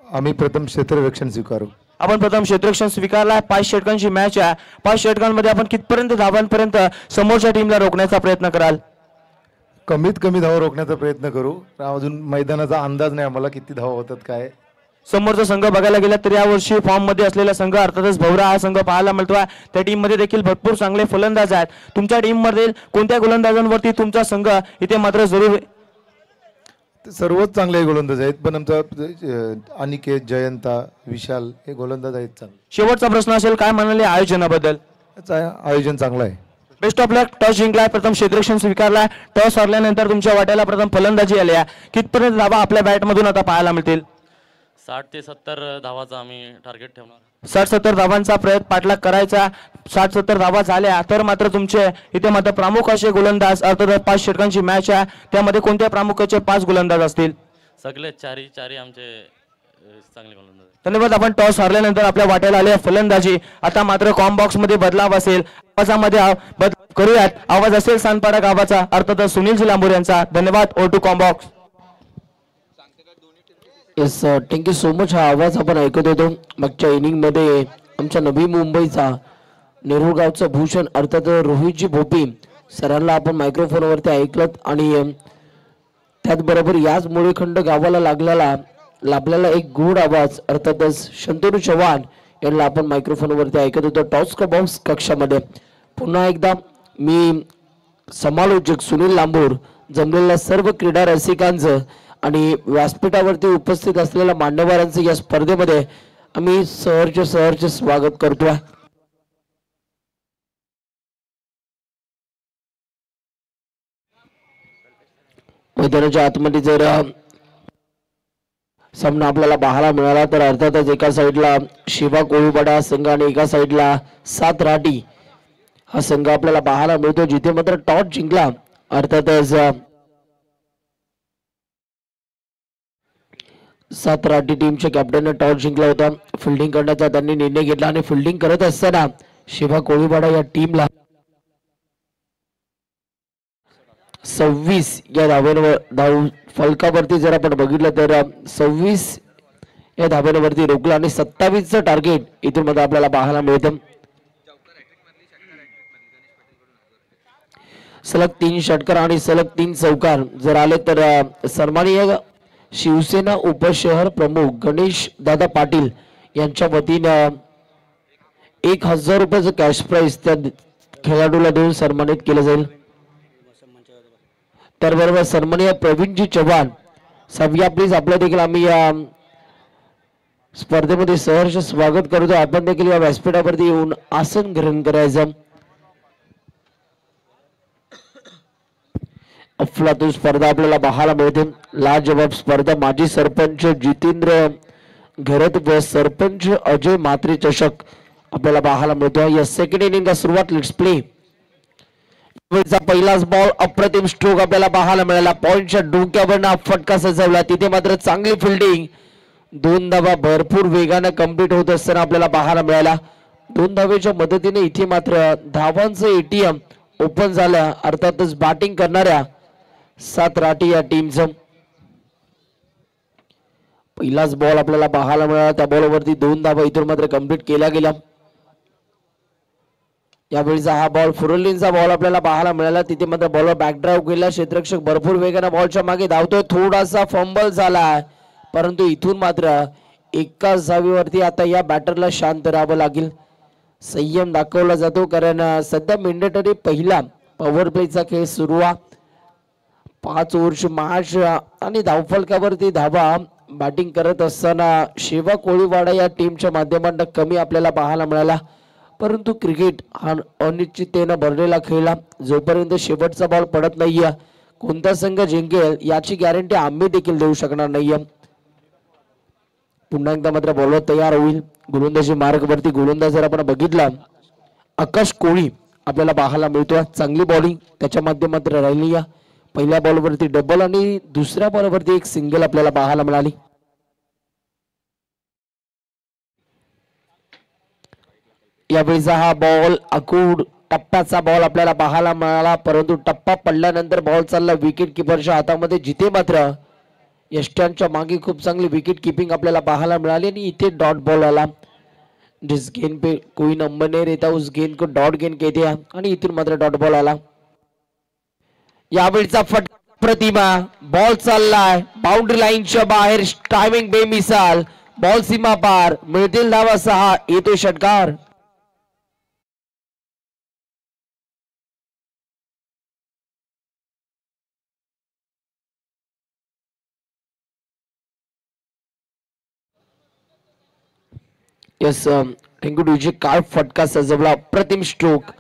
आम्ही प्रथम क्षेत्ररक्षण स्वीकारू. आपण प्रथम क्षेत्ररक्षण स्वीकारला. 5 षटकांची मॅच आहे. 5 षटकांमध्ये आपण कितपर्यंत धावांपर्यंत समोरच्या टीमला रोखण्याचा प्रयत्न कराल? कमीत कमी धावा रोखण्याचा प्रयत्न करू. अजून मैदानाचा अंदाज नाही आम्हाला किती धावा होतात काय. समोरचा संघ बघायला गेला तर यावर्षी फॉर्म मध्ये असलेला संघ अर्थातच भवरा हा संघ पाहायला मिळतोय. त्या टीम मध्ये देखील भरपूर चांगले फलंदाज आहेत. तुमच्या टीम मध्ये कोणत्या गोलंदाजांवरती तुमचा संघ इथे मात्र जरूर? सर्वच चांगले गोलंदाज आहेत, पण आमचा अनिकेत, जयंता, विशाल हे गोलंदाज आहेत चांगले. शेवटचा प्रश्न असेल, काय म्हणाले आयोजनाबद्दल? आयोजन चांगलं आहे. Best of luck. टॉस जिंकलाय, प्रथम क्षेत्ररक्षण स्वीकारलाय. टॉस हरल्यानंतर तुमच्या वाट्याला प्रथम फलंदाजी आली आहे. कितपर्यंत धावा आपल्या बॅटमधून आता पाहायला मिळतील? 60 ते 70 धावाचा आम्ही टार्गेट ठेवणार. 60-70 धावांचा प्रयत्न पाठलाग करायचा. 60-70 धावा झाल्या तर मात्र तुमचे इथे मात्र प्रामुख असे गोलंदाज अर्थात 5 षटकांची मॅच आहे. त्यामध्ये कोणत्या प्रामुख्याचे 5 गोलंदाज असतील? सगळे चारी आमचे चांगले गोलंदाज. धन्यवाद. आपण टॉस हरल्यानंतर आपल्या वाट्याला आले फलंदाजी. आता मात्र कॉम बॉक्स मध्ये बदलाव असेल. आवाजामध्ये बदल करूयात. आवाज असेल सानपाडा गावाचा अर्थात सुनील लांबूर यांचा. धन्यवाद. Over to com box. Yes thank you so much. हा आवाज आपण ऐकत होतो मागच्या इनिंग मध्ये आमच्या नवी मुंबईचा नेरूळ गावचा भूषण अर्थात रोहितजी भोपी सरांना आपण मायक्रोफोनवरती ऐकलं आणि त्याचबरोबर याच मुळेखंड गावाला लाभलेला एक गोड आवाज अर्थातच शंतनू चव्हाण यांना आपण मायक्रोफोनवरती ऐकत होतो टॉस का बॉक्स कक्षामध्ये. पुन्हा एकदा मी समालोचक सुनील लांबूर, जमलेल्या सर्व क्रीडा रसिकांचं आणि व्यासपीठावरती उपस्थित असलेल्या मान्यवरांचं या स्पर्धेमध्ये आम्ही सहर्ष स्वागत करतोय. मैदानाच्या आतमध्ये जर सामना आपल्याला पाहायला मिळाला तर अर्थातच एका साईडला शिवा कोळीवाडा संघ आणि एका साईडला 7 राटी हा संघ आपल्याला पाहायला मिळतो, जिथे मात्र टॉस जिंकला अर्थातच 7 राटी टीमच्या कॅप्टनने टॉस जिंकला होता. फिल्डिंग करण्याचा त्यांनी निर्णय घेतला आणि फिल्डिंग करत असताना शिवा कोळीवाडा या टीमला 26 या धाव फलकावरती जर आपण बघितलं तर 26 या धाब्यांवरती रोखला आणि 27चं टार्गेट इथून मध्ये आपल्याला पाहायला मिळतं. सलग 3 षटकार आणि सलग 3 चौकार जर आले तर सन्माननीय शिवसेना उपशहर प्रमुख गणेश दादा पाटील यांच्या वतीनं 1000 रुपयाचं कॅश प्राइज त्या खेळाडूला देऊन सन्मानित केलं जाईल. त्याबरोबर सन्माननीय प्रवीणजी चव्हाण साहेब या प्लीज आपल्या देखील आम्ही या स्पर्धेमध्ये सहर्ष स्वागत करतो. आपण देखील या व्यासपीठावरती येऊन आसन ग्रहण करायचं. अफलातून स्पर्धा आपल्याला पाहायला मिळते. लाजवाब स्पर्धा. माजी सरपंच जितेंद्र घरत व सरपंच अजय मात्रे चषक आपल्याला पाहायला मिळतो. या सेकंड इनिंगला सुरुवात. Let's play. पहिलाच बॉल अप्रतिम स्ट्रोक आपल्याला पाहायला मिळाला. पॉइंटच्या डोक्यावरनं फटका सजवला. तिथे मात्र चांगली फिल्डिंग. 2 धावा भरपूर वेगाने कंप्लीट होत असताना आपल्याला पाहायला मिळाला. 2 धावेच्या मदतीने इथे मात्र धावांचं एटीएम ओपन झालं. अर्थातच बॅटिंग करणाऱ्या 7 राटी या टीमचं पहिलाच बॉल आपल्याला पाहायला मिळाला. त्या बॉलवरती 2 धावा इथून मात्र कंप्लीट केल्या गेल्या. यावेळीचा हा बॉल फुरलींचा बॉल आपल्याला पाहायला मिळाला. तिथे मात्र बॉलवर बॅकड्राईव्ह केला. क्षेत्ररक्षक भरपूर वेगाने बॉलच्या मागे धावतोय. थोडासा फंबल झाला परंतु इथून मात्र एकाच धावेवरती आता या बॅटरला शांत राहावं लागेल. संयम दाखवला जातो कारण सध्या मेंडेटरी पहिला पॉवर प्लेचा खेळ सुरू आहे. 5 ओव्हरची मॅच आणि धावफलकावरती धावा बॅटिंग करत असताना शिवा कोळीवाडा या टीमच्या माध्यमातून कमी आपल्याला पाहायला मिळाला. परंतु क्रिकेट हा अनिश्चिततेनं भरलेला खेळला. जोपर्यंत शेवटचा बॉल पडत नाहीये कोणता संघ जिंकेल याची गॅरंटी आम्ही देखील देऊ शकणार नाहीये. पुन्हा एकदा मात्र बॉलर तयार होईल. गोलंदाजी मार्गवरती गोलंदाज जर आपण बघितला आकाश कोळी आपल्याला पाहायला मिळतोय. चांगली बॉलिंग त्याच्या माध्यमातून राहिली. पहिल्या बॉलवरती डबल आणि दुसऱ्या बॉलवरती एक सिंगल आपल्याला पाहायला मिळाली. यावेळीचा हा बॉल आखूड टप्प्याचा बॉल आपल्याला पाहायला मिळाला, परंतु टप्पा पडल्यानंतर बॉल चालला विकेट किपरच्या हातामध्ये, जिथे मात्र यष्ट्यांच्या मागे खूप चांगली विकेट किपिंग आपल्याला पाहायला मिळाली आणि इथे डॉट बॉल आला. जिस गेंद पे कोई नंबर नहीं रहता उस गेंद को डॉट गेंद कहते हैं आणि इथून मात्र डॉट बॉल आला. यावेळीचा फटका प्रतिमा, बॉल चाललाय बाउंड्री लाईनच्या बाहेर, टायमिंग बेमिसाल, बॉल सीमा पार, मिळतील धावा 6, येतो षटकार. यस टिंकू डीजे काय फटका सजवला, अप्रतिम स्ट्रोक.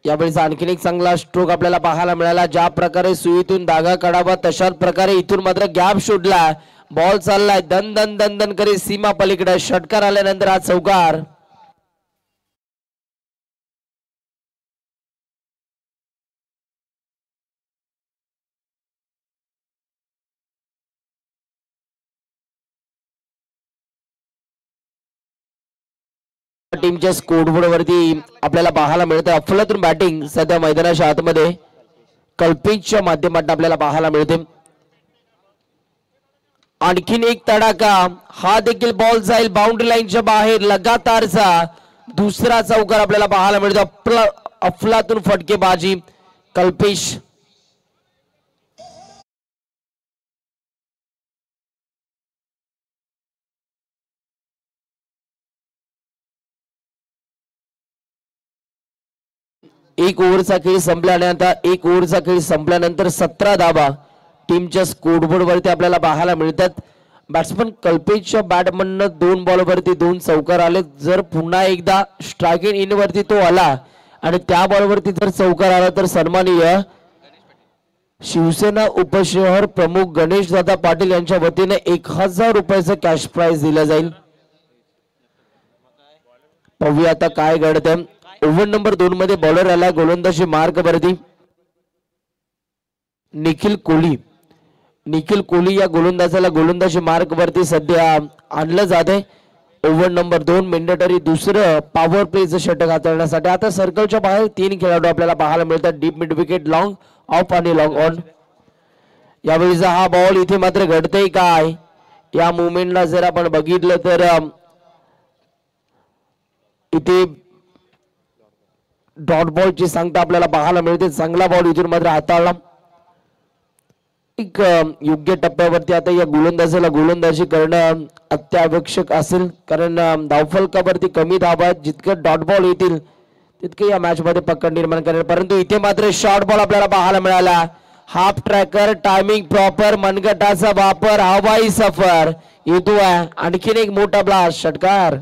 यावेळेस आणखीन एक चांगला स्ट्रोक आपल्याला पाहायला मिळाला. ज्या प्रकारे सुईतून धागा काढावा तशाच प्रकारे इथून मात्र गॅप शोधला, बॉल चाललाय दन दन दन दन करे सीमा पलीकडे, षटकार आल्यानंतर हा चौकार. टीमच्या स्कोरबोर्ड वरती आपल्याला पाहायला मिळतं अफलातून बॅटिंग सध्या मैदानाच्या आतमध्ये कल्पेशच्या माध्यमातून आपल्याला पाहायला मिळते. आणखीन एक तडाखा, हा देखील बॉल जाईल बाउंड्री लाईनच्या बाहेर, लगातारचा दुसरा चौकार आपल्याला पाहायला मिळतो. अफलातून फटकेबाजी कल्पेश. एक ओव्हरचा खेळ संपल्यानंतर 17 धावा टीमच्या स्कोरबोर्ड वरती आपल्याला पाहायला मिळतात. बॅट्समन कल्पेशच्या बॅटमधनं 2 बॉल वरती 2 चौकार आले. जर पुन्हा एकदा स्ट्राइक इन वरती तो आला आणि त्या बॉल वरती जर चौकार आला तर सन्माननीय शिवसेना उपशहर प्रमुख गणेश दादा पाटील यांच्या वतीने 1000 रुपयाचं कॅश प्राइज दिलं जाईल. पाहूया आता काय घडतंय. ओव्हर नंबर 2 मध्ये बॉलर आला गोलंदाजी मार्क वरती निखिल कोहली या गोलंदाजाला गोलंदाजी मार्क वरती सध्या आणलं जाते. ओव्हर नंबर 2 मेंडेटरी दुसरं पॉवर प्लेचं षटक हाताळण्यासाठी. आता सर्कलच्या बाहेर 3 खेळाडू आपल्याला पाहायला मिळतात, deep mid wicket, long of आणि लॉंग ऑन. यावेळीचा हा बॉल इथे मात्र घडतंय काय, या मुवमेंटला जर आपण बघितलं तर इथे डॉट बॉलची सांगता आपल्याला पाहायला मिळते. चांगला बॉल इथून मात्र हाताळला. एक योग्य टप्प्यावरती आता या गोलंदाजाला गोलंदाजी करणं अत्यावश्यक असेल, कारण धावफलकावरती कमी धावा आहेत. जितकं डॉट बॉल येतील तितके या मॅच मध्ये पकड निर्माण करेल. परंतु इथे मात्र शॉर्ट बॉल आपल्याला पाहायला मिळाला. हाफ ट्रॅकर, टायमिंग प्रॉपर, मनगटाचा वापर, हवाई सफर येतो. आणखीन एक मोठा ब्लास्ट, षटकार.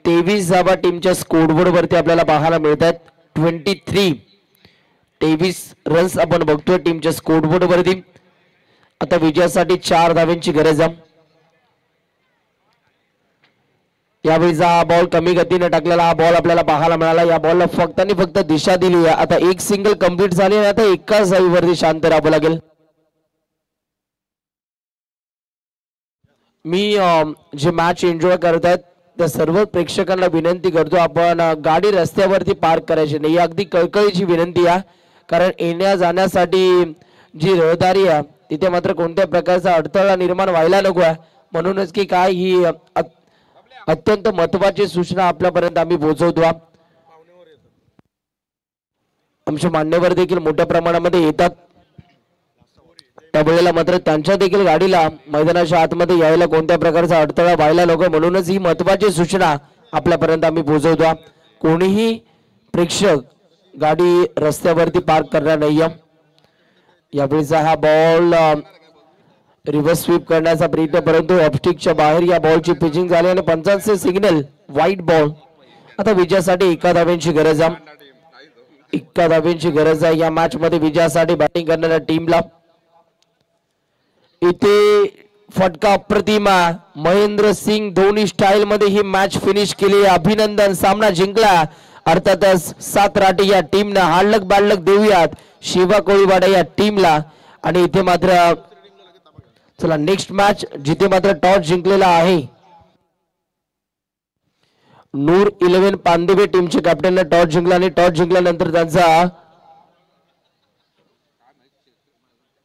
तेवीस धावा टीमच्या स्कोरबोर्ड वरती आपल्याला पाहायला मिळतात. 23 रन्स आपण बघतोय टीमच्या स्कोरबोर्ड वरती. आता विजयासाठी 4 धावांची गरज आहे. यावेळीचा हा बॉल कमी गतीने टाकलेला हा बॉल आपल्याला पाहायला मिळाला. या बॉलला फक्त आणि फक्त दिशा दिली आहे. आता एक सिंगल कंप्लीट झाली आणि आता एकाच धावीवरती शांत राहावं लागेल. मी जे मॅच एन्जॉय करतात त्या सर्व प्रेक्षकांना विनंती करतो, आपण गाडी रस्त्यावरती पार्क करायची नाही. अगदी कळकळीची विनंती आहे, कारण येण्या जाण्यासाठी जी रहदारी आहे तिथे मात्र कोणत्या प्रकारचा अडथळा निर्माण व्हायला नको आहे. म्हणूनच की काय ही अत्यंत महत्वाची सूचना आपल्यापर्यंत आम्ही पोहोचवतो. आमचे मान्यवर देखील मोठ्या प्रमाणामध्ये येतात, त्यावेळेला मात्र त्यांच्या देखील गाडीला मैदानाच्या आतमध्ये यायला कोणत्या प्रकारचा अडथळा व्हायला नको. म्हणूनच ही महत्वाची सूचना आपल्यापर्यंत आम्ही पोहोचवतो. कोणीही प्रेक्षक गाडी रस्त्यावरती पार्क करणार नाहीये. यावेळीचा हा बॉल रिव्हर्स स्वीप करण्याचा प्रयत्न, परंतु ऑफस्टिकच्या बाहेर या बॉलची पिचिंग झाली आणि पंचांचे सिग्नल व्हाईट बॉल. आता विजयासाठी 1 धाव्यांची गरज आहे. 1 धाव्यांची गरज आहे या मॅच मध्ये विजयासाठी बॅटिंग करणाऱ्या टीमला. इथे फटका प्रतिमा, महेंद्र सिंग धोनी स्टाईल मध्ये ही मॅच फिनिश केली. अभिनंदन, सामना जिंकला अर्थातच सात राठी या टीमनं हाडलक बाडलक देऊयात शिवा कोळीवाडा या टीमला. आणि इथे मात्र चला नेक्स्ट मॅच जिथे मात्र टॉस जिंकलेला आहे नूर 11 पांदिवे टीमचे कॅप्टनने टॉस जिंकला आणि टॉस जिंकल्यानंतर त्यांचा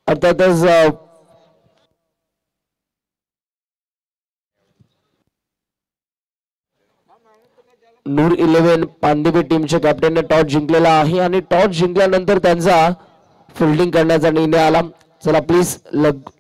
अर्थातच नूर 11 पांदिवे टीमच्या कॅप्टनने टॉस जिंकलेला आहे आणि टॉस जिंकल्यानंतर त्यांचा फिल्डिंग करण्याचा निर्णय आला. चला प्लीज